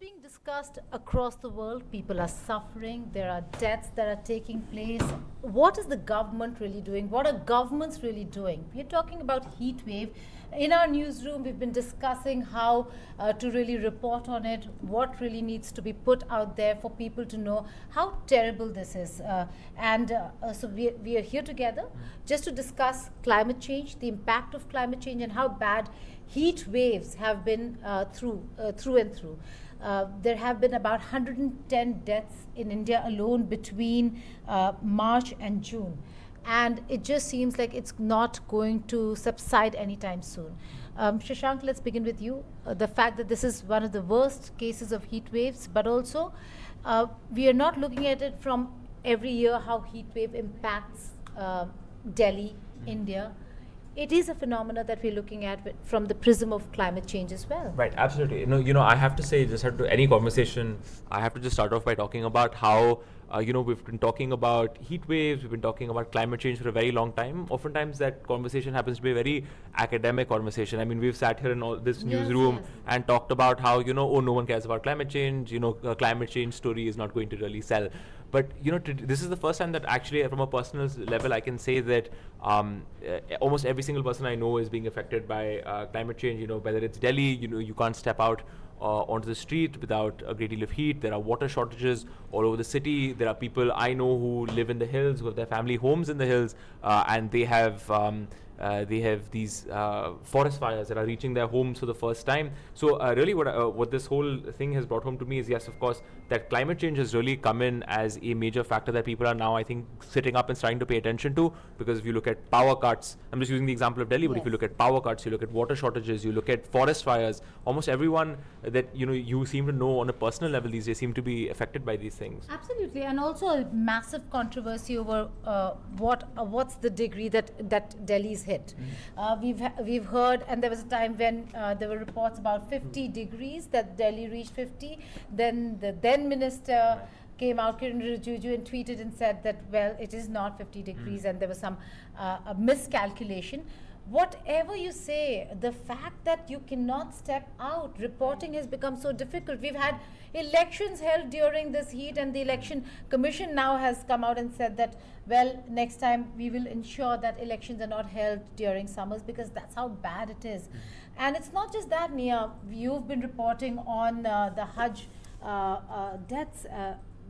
being discussed across the world. People are suffering. There are deaths that are taking place. What is the government really doing? What are governments really doing? We're talking about heat wave. In our newsroom, we've been discussing how to really report on it, what really needs to be put out there for people to know how terrible this is. So we are here together just to discuss climate change, the impact of climate change, and how bad heat waves have been through and through. There have been about 110 deaths in India alone between March and June. And it just seems like it's not going to subside anytime soon. Shashank, let's begin with you. The fact that this is one of the worst cases of heat waves, but also we are not looking at it from every year how heat wave impacts Delhi, India. It is a phenomena that we're looking at from the prism of climate change as well. Right, absolutely. I have to say, just to any conversation, I have to just start off by talking about how, we've been talking about heat waves, we've been talking about climate change for a very long time. Oftentimes that conversation happens to be a very academic conversation. I mean, we've sat here in all this newsroom and talked about how, no one cares about climate change, a climate change story is not going to really sell. But this is the first time that actually, from a personal level, I can say that almost every single person I know is being affected by climate change. Whether it's Delhi, you can't step out onto the street without a great deal of heat. There are water shortages all over the city. There are people I know who live in the hills, who have their family homes in the hills, and they have these forest fires that are reaching their homes for the first time. So really what this whole thing has brought home to me is, yes, of course, that climate change has really come in as a major factor that people are now, I think, sitting up and starting to pay attention to. Because if you look at power cuts, I'm just using the example of Delhi, but if you look at power cuts, you look at water shortages, you look at forest fires, almost everyone that you seem to know on a personal level these days seem to be affected by these things. Absolutely, and also a massive controversy over what's the degree that Delhi's hit. We've heard, and there was a time when there were reports about 50 degrees, that Delhi reached 50. Then the then minister came out, Kiran Rijiju, and tweeted and said that, well, it is not 50 degrees, and there was some a miscalculation. Whatever you say, the fact that you cannot step out, reporting has become so difficult. We've had elections held during this heat, and the election commission now has come out and said that, well, next time we will ensure that elections are not held during summers, because that's how bad it is. And it's not just that, Mia. You've been reporting on the Hajj deaths.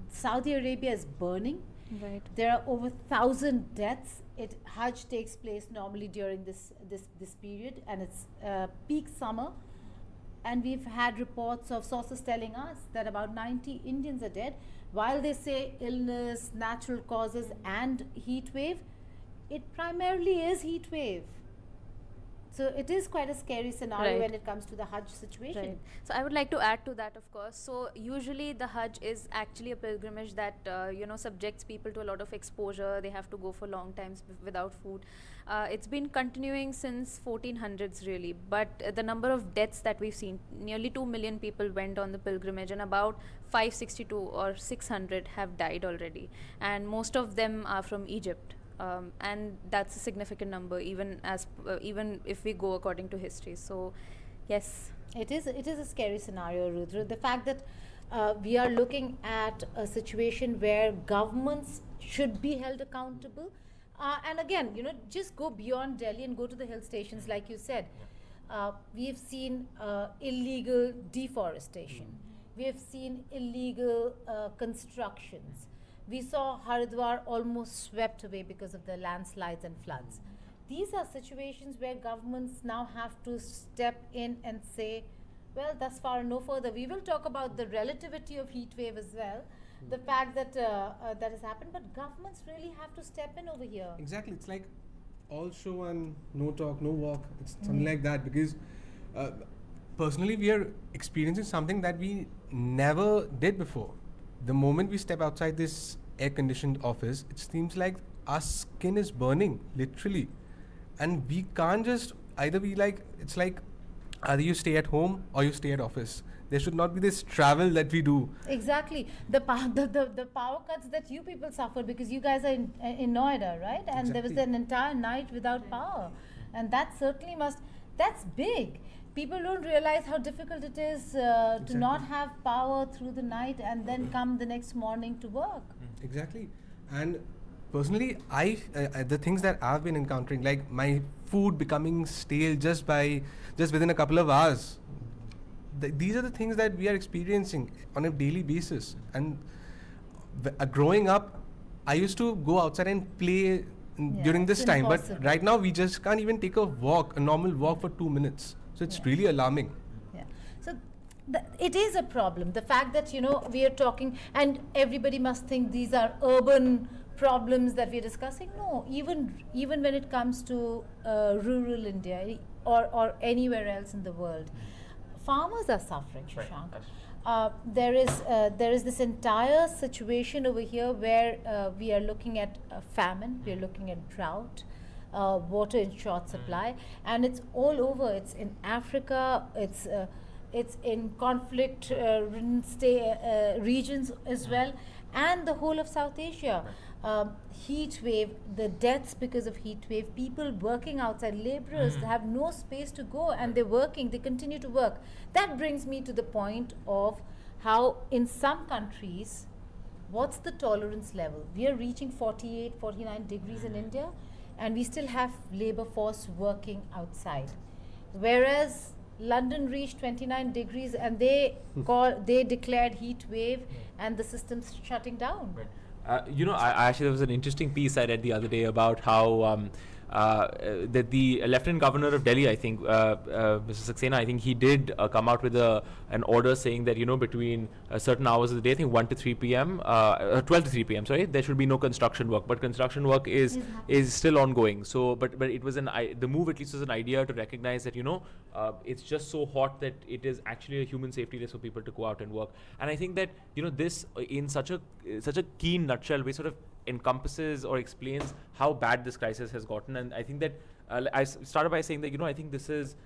Saudi Arabia is burning. Right. There are over 1,000 deaths. Hajj takes place normally during this period, and it's peak summer. And we've had reports of sources telling us that about 90 Indians are dead. While they say illness, natural causes, and heat wave, it primarily is heat wave. So it is quite a scary scenario when it comes to the Hajj situation. Right. So I would like to add to that, of course. So usually the Hajj is actually a pilgrimage that subjects people to a lot of exposure. They have to go for long times without food. It's been continuing since 1400s really, but the number of deaths that we've seen, nearly 2 million people went on the pilgrimage, and about 562 or 600 have died already, and most of them are from Egypt. And that's a significant number, even if we go according to history. So, yes, it is a scary scenario, Rudra. The fact that we are looking at a situation where governments should be held accountable, and again, just go beyond Delhi and go to the hill stations, like you said. We have seen illegal deforestation. We have seen illegal constructions. We saw Haridwar almost swept away because of the landslides and floods. These are situations where governments now have to step in and say, well, thus far and no further. We will talk about the relativity of heat wave as well, the fact that that has happened, but governments really have to step in over here. Exactly. It's like all show and no talk, no walk. It's something like that, because personally we are experiencing something that we never did before. The moment we step outside this air-conditioned office, it seems like our skin is burning, literally. And we can't just either it's like either you stay at home or you stay at office. There should not be this travel that we do. Exactly. The power cuts that you people suffered, because you guys are in Noida, right? And there was an entire night without power. And that certainly that's big. people don't realize how difficult it is to not have power through the night and then come the next morning to work. Exactly. And personally, the things that I've been encountering, like my food becoming stale just within a couple of hours. These are the things that we are experiencing on a daily basis. And growing up, I used to go outside and play during this it's time, impossible. but right now we just can't even take a normal walk for 2 minutes. So it's really alarming. Yeah. So it is a problem. The fact that, we are talking, and everybody must think these are urban problems that we're discussing. No, even when it comes to rural India or anywhere else in the world, farmers are suffering, Shashank. There is this entire situation over here where we are looking at famine, we are looking at drought, water in short supply, and it's all over. It's in Africa, it's in conflict regions as well, and the whole of South Asia. Heat wave, the deaths because of heat wave, people working outside, laborers have no space to go, and they're working, they continue to work. That brings me to the point of how in some countries, what's the tolerance level? We are reaching 48, 49 degrees in India, and we still have labor force working outside. Whereas London reached 29 degrees and they declared heat wave and the system's shutting down. Right. I actually, there was an interesting piece I read the other day about how that the Lieutenant Governor of Delhi, I think, Mr. Saxena, I think he did come out with an order saying that, between certain hours of the day, I think 1 to 3 p.m., 12 to 3 p.m., sorry, there should be no construction work. But construction work is still ongoing. So, but it was the move at least was an idea to recognize that, it's just so hot that it is actually a human safety risk for people to go out and work. And I think that, this in such a keen nutshell way sort of encompasses or explains how bad this crisis has gotten. And I think that I started by saying that I think this is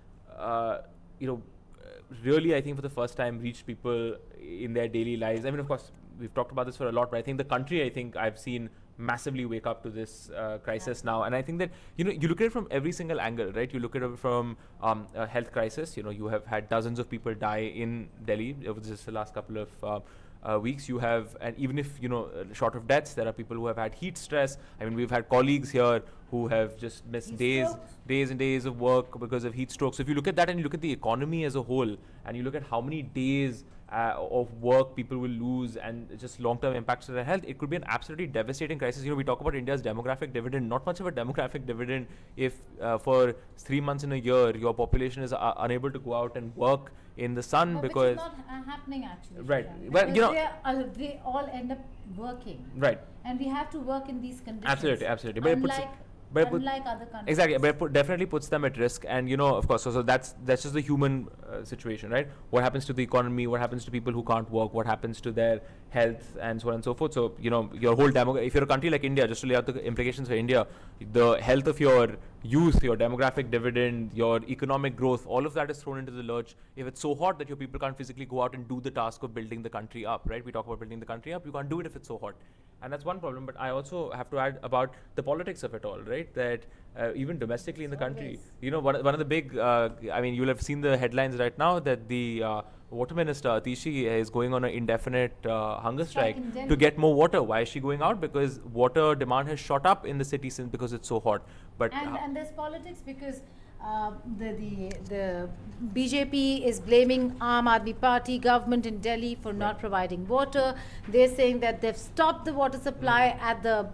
really, I think, for the first time reached people in their daily lives. I mean, of course, we've talked about this for a lot, but I think the country, I think I've seen massively wake up to this crisis now. And I think that you look at it from every single angle, right? You look at it from a health crisis. You have had dozens of people die in Delhi over just the last couple of weeks. You have, and even if short of deaths, there are people who have had heat stress. I mean, we've had colleagues here who have just missed days and days of work because of heat strokes. So if you look at that and you look at the economy as a whole, and you look at how many days of work people will lose and just long-term impacts to their health, it could be an absolutely devastating crisis. We talk about India's demographic dividend, not much of a demographic dividend if for 3 months in a year your population is unable to go out and work in the sun, because which is not happening actually. Right. Well, they all end up working. Right. And we have to work in these conditions. Absolutely. But unlike other countries. Exactly, but it definitely puts them at risk. And of course, so that's just the human situation, right? What happens to the economy? What happens to people who can't work? What happens to their health, and so on and so forth? So your whole if you're a country like India, just to lay out the implications for India, the health of your youth, your demographic dividend, your economic growth, all of that is thrown into the lurch if it's so hot that your people can't physically go out and do the task of building the country up, right? We talk about building the country up. You can't do it if it's so hot. And that's one problem. But I also have to add about the politics of it all, right? That even domestically in the country, one of the big, you'll have seen the headlines right now that the Water Minister Atishi is going on an indefinite hunger strike to get more water. Why is she going out? Because water demand has shot up in the city because it's so hot. But and there's politics because the BJP is blaming Aam Aadmi Party government in Delhi for not providing water. They're saying that they've stopped the water supply at the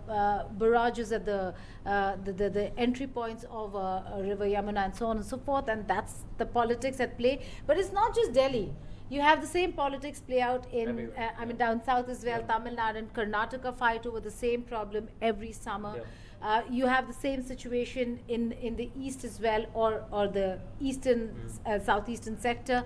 barrages at the entry points of River Yamuna and so on and so forth, and that's the politics at play. But it's not just Delhi. You have the same politics play out in, down south as well. Tamil Nadu and Karnataka fight over the same problem every summer. You have the same situation in the east as well, or the eastern, southeastern sector.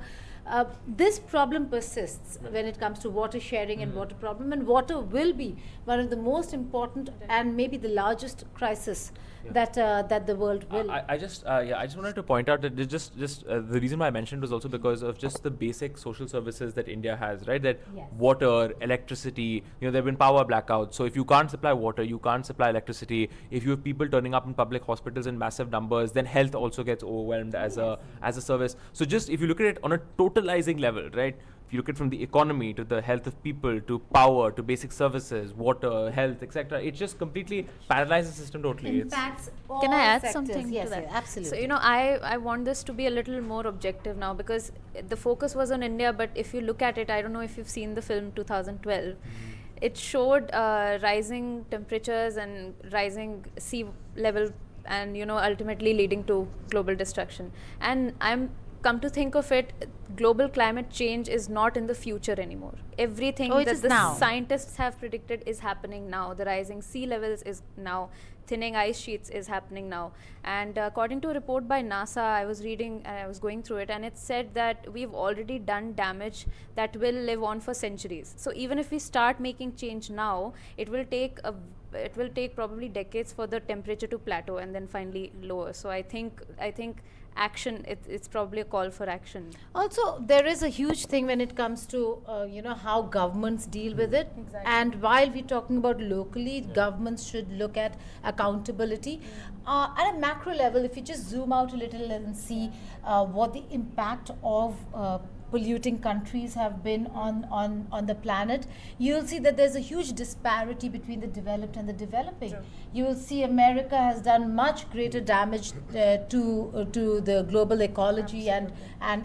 this problem persists when it comes to water sharing and water problem, and water will be one of the most important and maybe the largest crisis that the world will. I just wanted to point out that the reason why I mentioned was also because of just the basic social services that India has, right? That water, electricity, there have been power blackouts. So if you can't supply water, you can't supply electricity. If you have people turning up in public hospitals in massive numbers, then health also gets overwhelmed as a service. So just if you look at it on a totalizing level, right? If you look at from the economy to the health of people to power to basic services, water, health, etc., it just completely paralyzes the system totally. Impacts all Can I add sectors. something Yes, to that? yes, absolutely. So, I want this to be a little more objective now, because the focus was on India, but if you look at it, I don't know if you've seen the film 2012. It showed rising temperatures and rising sea level, and ultimately leading to global destruction. And I'm come to think of it, global climate change is not in the future anymore. Everything that the scientists have predicted is happening now. The rising sea levels is now. Thinning ice sheets is happening now. And according to a report by NASA, I was reading and I was going through it, and it said that we've already done damage that will live on for centuries. So even if we start making change now, it will take probably decades for the temperature to plateau and then finally lower. So I think action, it's probably a call for action. Also, there is a huge thing when it comes to how governments deal with it. Exactly. And while we're talking about locally, governments should look at accountability. At a macro level, if you just zoom out a little and see what the impact of polluting countries have been on the planet, you'll see that there's a huge disparity between the developed and the developing. True. You will see America has done much greater damage to the global ecology and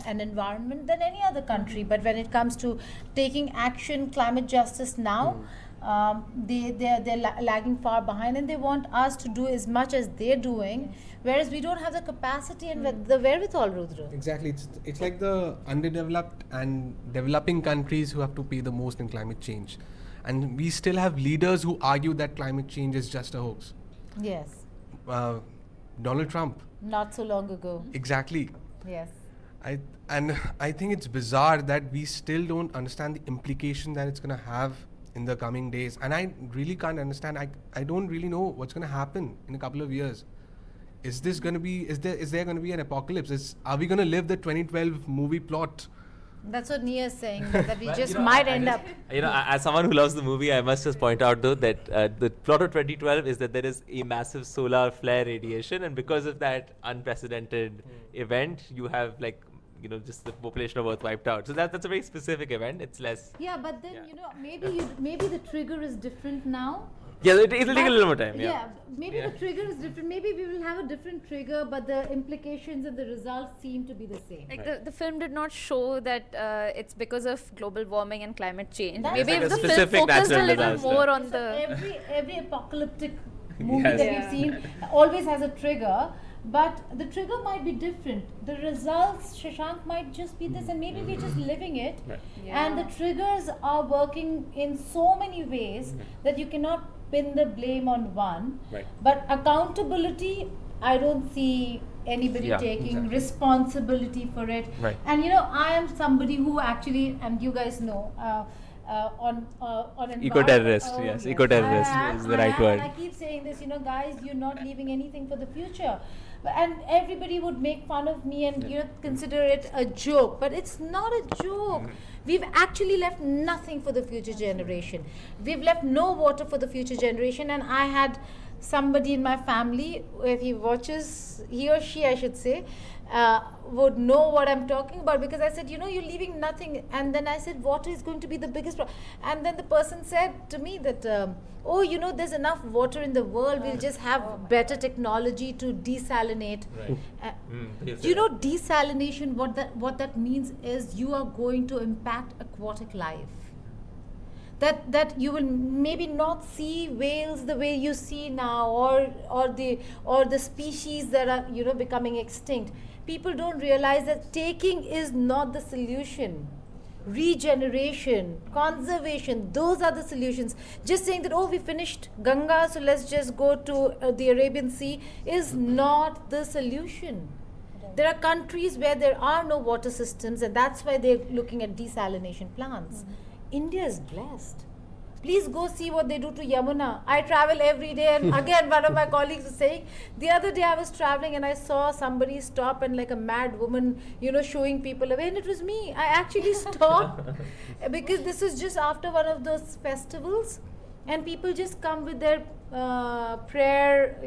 environment than any other country. But when it comes to taking action, climate justice now, they're lagging far behind, and they want us to do as much as they're doing, whereas we don't have the capacity and the wherewithal, Rudra. Exactly. It's like the underdeveloped and developing countries who have to pay the most in climate change. And we still have leaders who argue that climate change is just a hoax. Yes. Donald Trump. Not so long ago. Exactly. Yes. I think it's bizarre that we still don't understand the implication that it's going to have in the coming days. And I really can't understand. I don't really know what's going to happen in a couple of years. Is there going to be an apocalypse? Are we going to live the 2012 movie plot? That's what Nia is saying, that we just might end up. As someone who loves the movie, I must just point out though that the plot of 2012 is that there is a massive solar flare radiation, and because of that unprecedented event, you have just the population of Earth wiped out. So that's a very specific event. It's less. Yeah, but then maybe the trigger is different now. Yeah, it'll take a little more time. Maybe the trigger is different. Maybe we will have a different trigger, but the implications and the results seem to be the same. Like the film did not show that it's because of global warming and climate change. That's Maybe like if a the film specific focused a natural little disaster. more on So the every apocalyptic movie Yes. that we've seen always has a trigger, but the trigger might be different. The results, Shashank, might just be this, and maybe we're just living it. Right. And the triggers are working in so many ways that you cannot pin the blame on one. Right. But accountability, I don't see anybody taking responsibility for it. Right. And I am somebody who actually, and you guys know, on Eco-terrorist, yes. Eco-terrorist I is the right am, word. and I keep saying this, guys, you're not leaving anything for the future. And everybody would make fun of me and consider it a joke, but it's not a joke. We've actually left nothing for the future generation. We've left no water for the future generation. And I had somebody in my family, if he watches, he or she, I should say, would know what I'm talking about, because I said, you're leaving nothing. And then I said, water is going to be the biggest problem. And then the person said to me that, there's enough water in the world, we'll just have better technology to desalinate. Right. Desalination, what that means is you are going to impact aquatic life. That you will maybe not see whales the way you see now, or the species that are becoming extinct. People don't realize that taking is not the solution. Regeneration, conservation, those are the solutions. Just saying that, we finished Ganga, so let's just go to the Arabian Sea, is not the solution. There are countries where there are no water systems, and that's why they're looking at desalination plants. India is blessed. Please go see what they do to Yamuna. I travel every day, and again, one of my colleagues was saying, the other day I was traveling and I saw somebody stop and like a mad woman, showing people away, and it was me. I actually stopped because this is just after one of those festivals, and people just come with their prayer,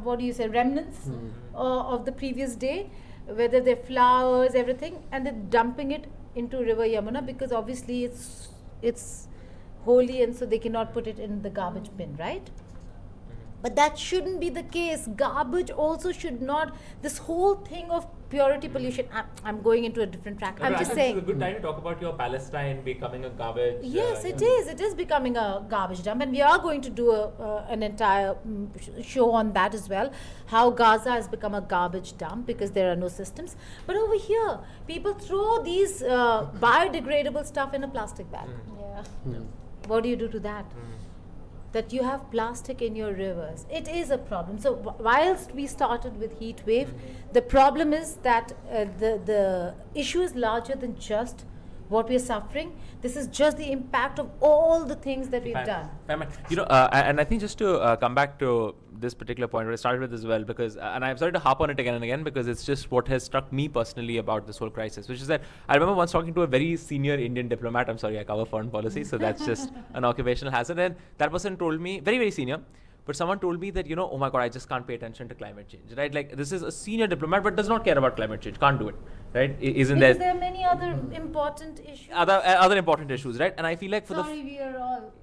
what do you say, remnants of the previous day, whether they're flowers, everything, and they're dumping it into River Yamuna because obviously it's holy, and so they cannot put it in the garbage bin, right? But that shouldn't be the case. Garbage also should not. This whole thing of purity pollution. I'm going into a different track. I'm just saying. It's a good time to talk about your Palestine becoming a garbage. Yes, it is. It is becoming a garbage dump, and we are going to do an entire show on that as well. How Gaza has become a garbage dump because there are no systems. But over here, people throw these biodegradable stuff in a plastic bag. Yeah. What do you do to that? That you have plastic in your rivers. It is a problem. So whilst we started with heat wave, the problem is that the issue is larger than just what we are suffering. This is just the impact of all the things that we've done. And I think just to come back to this particular point, what I started with as well, because, and I'm sorry to harp on it again and again, because it's just what has struck me personally about this whole crisis, which is that I remember once talking to a very senior Indian diplomat. I'm sorry, I cover foreign policy, so that's just an occupational hazard. And that person told me, very, very senior, but someone told me that, oh my God, I just can't pay attention to climate change, right? Like, this is a senior diplomat, but does not care about climate change, can't do it, right? Isn't because there are many other important issues. Other important issues, right? And I feel like for we are all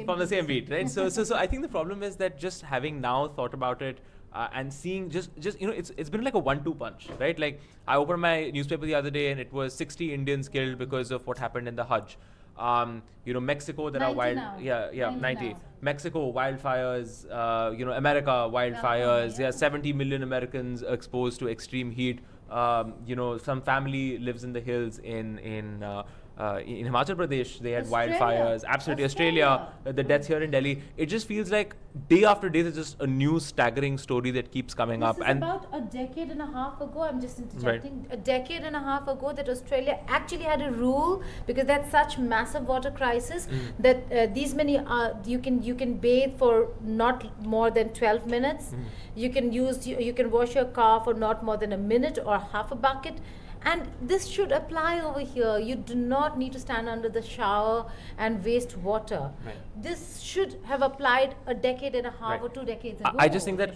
from the same beat, right? So I think the problem is that just having now thought about it and seeing just it's been like a 1-2 punch, right? Like, I opened my newspaper the other day and it was 60 Indians killed because of what happened in the Hajj. Mexico, there are 90 now. Mexico wildfires, America wildfires, 70 million Americans exposed to extreme heat. Some family lives in the hills in Himachal Pradesh, they had wildfires. Absolutely, Australia, the deaths here in Delhi. It just feels like day after day there's just a new staggering story that keeps coming up. And about a decade and a half ago, I'm just interjecting, a decade and a half ago that Australia actually had a rule, because that's such massive water crisis, that these many, you can bathe for not more than 12 minutes. You can wash your car for not more than a minute or half a bucket. And this should apply over here. You do not need to stand under the shower and waste water. Right. This should have applied a decade and a half or 2 decades ago. I just think that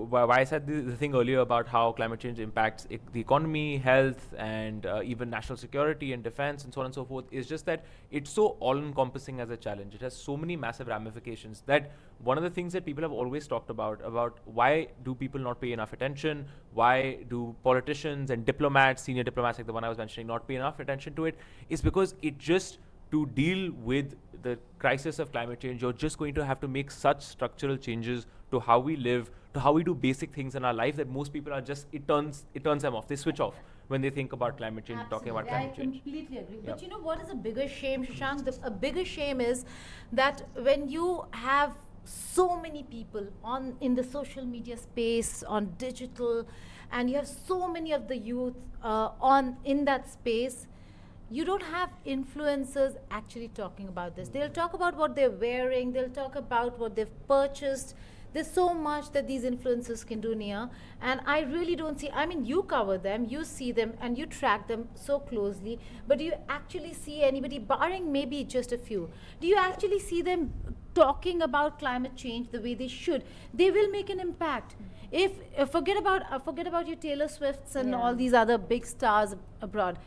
why I said the thing earlier about how climate change impacts the economy, health, and even national security and defense and so on and so forth is just that it's so all-encompassing as a challenge. It has so many massive ramifications that one of the things that people have always talked about why do people not pay enough attention, why do politicians and diplomats, senior diplomats like the one I was mentioning, not pay enough attention to it, is because it just, to deal with the crisis of climate change, you're just going to have to make such structural changes to how we live, to how we do basic things in our life, that most people are just, it turns them off. They switch off when they think about climate change, talking about climate change. I completely agree. But you know what is a bigger shame, Shashank? A bigger shame is that when you have so many people in the social media space, on digital, and you have so many of the youth in that space, you don't have influencers actually talking about this. They'll talk about what they're wearing, they'll talk about what they've purchased. There's so much that these influencers can do, Nia, and I really don't see, I mean, you cover them, you see them, and you track them so closely, but do you actually see anybody, barring maybe just a few, do you actually see them talking about climate change the way they should? They will make an impact. If forget about your Taylor Swifts and all these other big stars abroad.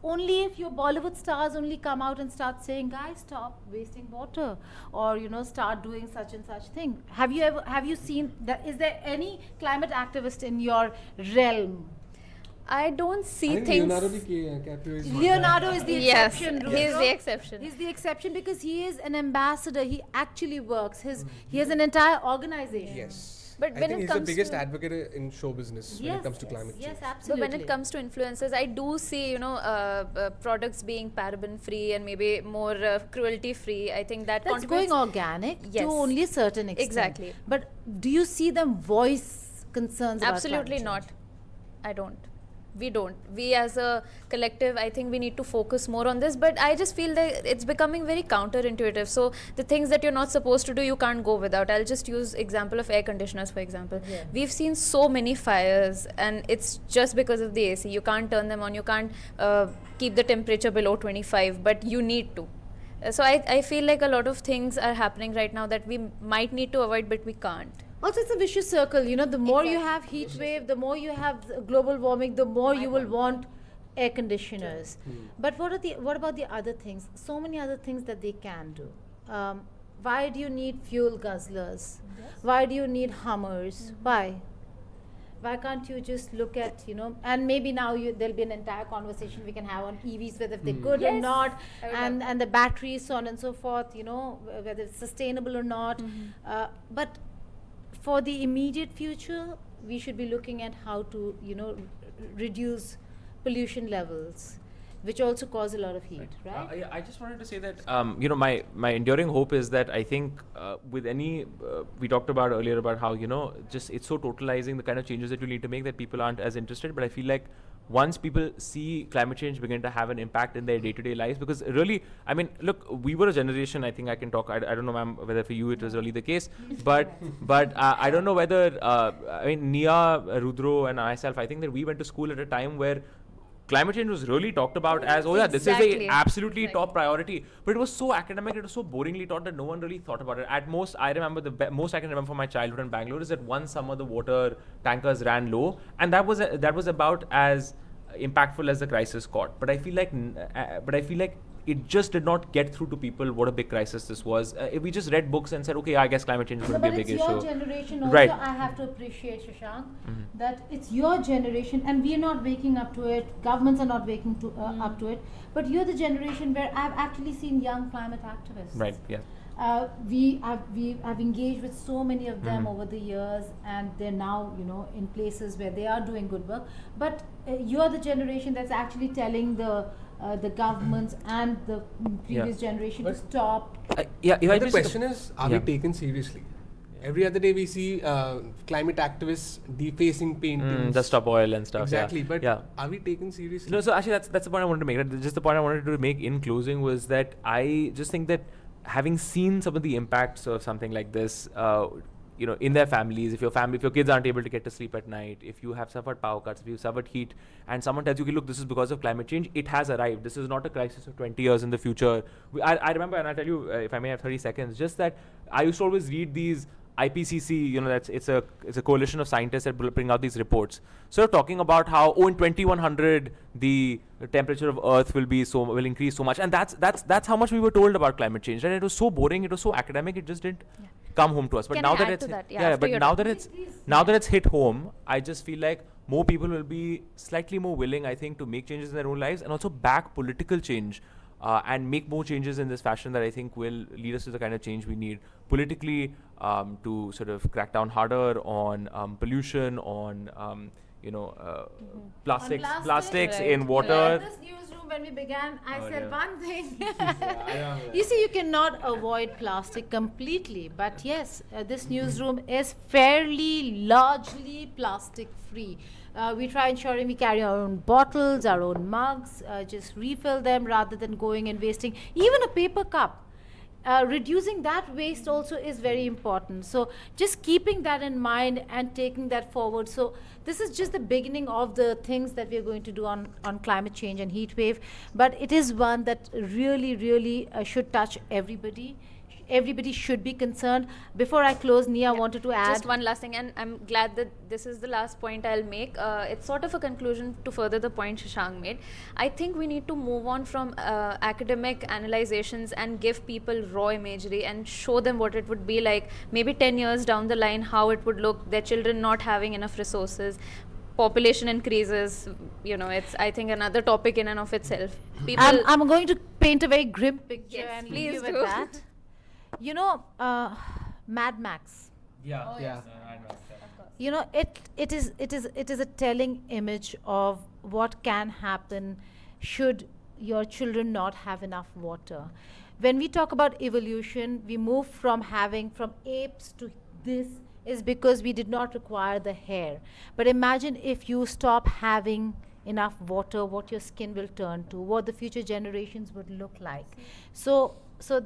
Only if your Bollywood stars only come out and start saying, guys, stop wasting water, or start doing such and such thing. Have you seen that? Is there any climate activist in your realm? I don't see I think things. Leonardo is the exception. He is the exception. He's the exception because he is an ambassador. He actually works. He has an entire organization. Yes. But I when think it he's the comes biggest to advocate in show business when it comes to climate change. Yes, But absolutely. when it comes to influencers, I do see, products being paraben free and maybe more cruelty free. I think that's going organic to only a certain extent. Exactly. But do you see them voice concerns about Absolutely climate not. change? I don't. We don't. We as a collective, I think we need to focus more on this. But I just feel that it's becoming very counterintuitive. So the things that you're not supposed to do, you can't go without. I'll just use example of air conditioners, for example. Yeah. We've seen so many fires, and it's just because of the AC. You can't turn them on. You can't keep the temperature below 25, but you need to. So I feel like a lot of things are happening right now that we might need to avoid, but we can't. Also, it's a vicious circle. You know, the more you have heat wave, the more you have global warming, the more you will want air conditioners. But what about the other things? So many other things that they can do. Why do you need fuel guzzlers? Why do you need Hummers? Why? Why can't you just look at, and maybe now there'll be an entire conversation we can have on EVs, whether they're good or Yes, not, I would and the batteries, so on and so forth, whether it's sustainable or not. But for the immediate future, we should be looking at how to, reduce pollution levels, which also cause a lot of heat, right? I just wanted to say that my enduring hope is that I think with any we talked about earlier about how just it's so totalizing the kind of changes that you need to make that people aren't as interested. But I feel like once people see climate change begin to have an impact in their day-to-day lives, because really, I mean, look, we were a generation. I think I can talk. I don't know, ma'am, whether for you it was really the case, but I don't know whether I mean Nia, Rudro, and myself. I think that we went to school at a time where climate change was really talked about as, this is Exactly. a absolutely Exactly. top priority. But it was so academic, it was so boringly taught that no one really thought about it. At most, I remember most I can remember from my childhood in Bangalore is that one summer the water tankers ran low, and that was about as impactful as the crisis got. But I feel like it just did not get through to people what a big crisis this was. We just read books and said, okay, I guess climate change is going to be a big issue. But it's your generation also. Right. I have to appreciate, Shashank, that it's your generation and we are not waking up to it. Governments are not waking up to it. But you're the generation where I've actually seen young climate activists. Right, yeah. I've engaged with so many of them over the years, and they're now in places where they are doing good work. But you're the generation that's actually telling the governments and the previous generation to stop. If But I the just question is, are we taken seriously? Every other day we see climate activists defacing paintings. the stop oil and stuff. Exactly, but yeah. are we taken seriously? No, so actually that's the point I wanted to make. Right? Just the point I wanted to make in closing was that I just think that having seen some of the impacts of something like this, in their families, if your kids aren't able to get to sleep at night, if you have suffered power cuts, if you've suffered heat, and someone tells you, okay, look, this is because of climate change, it has arrived. This is not a crisis of 20 years in the future. I remember, and I'll tell you, if I may have 30 seconds, just that I used to always read these IPCC, it's a coalition of scientists that bring out these reports. So talking about how in 2100 the temperature of Earth will increase so much, and that's how much we were told about climate change. And it was so boring, it was so academic, it just didn't come home to us. But Can now I that add it's to that? but After now your that it's hit home, I just feel like more people will be slightly more willing, I think, to make changes in their own lives and also back political change. And make more changes in this fashion that I think will lead us to the kind of change we need politically to sort of crack down harder on pollution, on plastics Right. in water. In this newsroom, when we began, I said one thing. You see, you cannot avoid plastic completely, but yes, this newsroom is fairly largely plastic free. We try ensuring we carry our own bottles, our own mugs, just refill them rather than going and wasting even a paper cup. Reducing that waste also is very important. So just keeping that in mind and taking that forward. So this is just the beginning of the things that we're going to do on climate change and heat wave. But it is one that really, really should touch everybody. Everybody should be concerned. Before I close, Nia wanted to add. Just one last thing, and I'm glad that this is the last point I'll make. It's sort of a conclusion to further the point Shashank made. I think we need to move on from academic analyzations and give people raw imagery and show them what it would be like maybe 10 years down the line, how it would look, their children not having enough resources. Population increases, it's I think another topic in and of itself. People I'm going to paint a very grim picture Yes, and leave you please with do. that. Mad Max. Yeah. Yeah. It is a telling image of what can happen should your children not have enough water. When we talk about evolution, we move from apes to this is because we did not require the hair. But imagine if you stop having enough water, what your skin will turn to, what the future generations would look like. So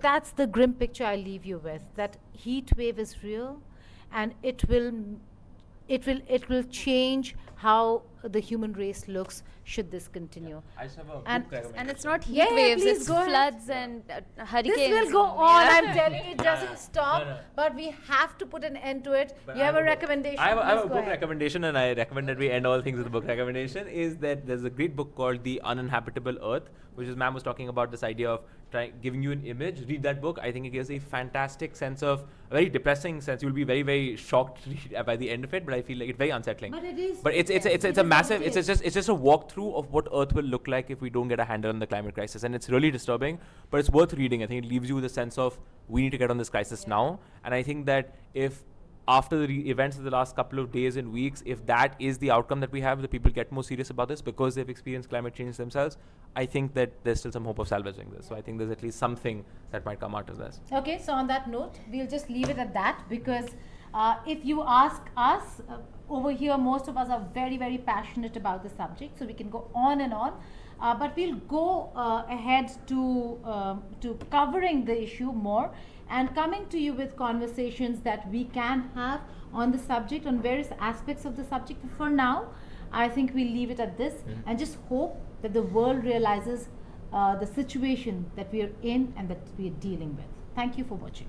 that's the grim picture I leave you with, that heat wave is real, and it will change how the human race looks should this continue. I just have a And- book recommendation. And it's not heat Yeah, waves, please it's go ahead. floods and hurricanes. This will go on, I'm telling you, it doesn't stop, No. but we have to put an end to it. But You I have a book- recommendation. I have please a go book ahead. recommendation, and I recommend that we end all things with a book recommendation. Is that there's a great book called The Uninhabitable Earth, which is ma'am was talking about this idea of giving you an image. Read that book. I think it gives a fantastic sense of, a very depressing sense. You'll be very, very shocked by the end of it, but I feel like it's very unsettling. But it is. But it's It a is massive, what it it's is. just a walkthrough of what Earth will look like if we don't get a handle on the climate crisis, and it's really disturbing, but it's worth reading. I think it leaves you with a sense of, we need to get on this crisis now. And I think that if after the events of the last couple of days and weeks, if that is the outcome that we have, the people get more serious about this because they've experienced climate change themselves, I think that there's still some hope of salvaging this. So I think there's at least something that might come out of this. Okay, so on that note, we'll just leave it at that, because if you ask us, over here, most of us are very, very passionate about the subject, so we can go on and on. But we'll go ahead to covering the issue more and coming to you with conversations that we can have on the subject, on various aspects of the subject. For now, I think we'll leave it at this and just hope that the world realizes the situation that we are in and that we are dealing with. Thank you for watching.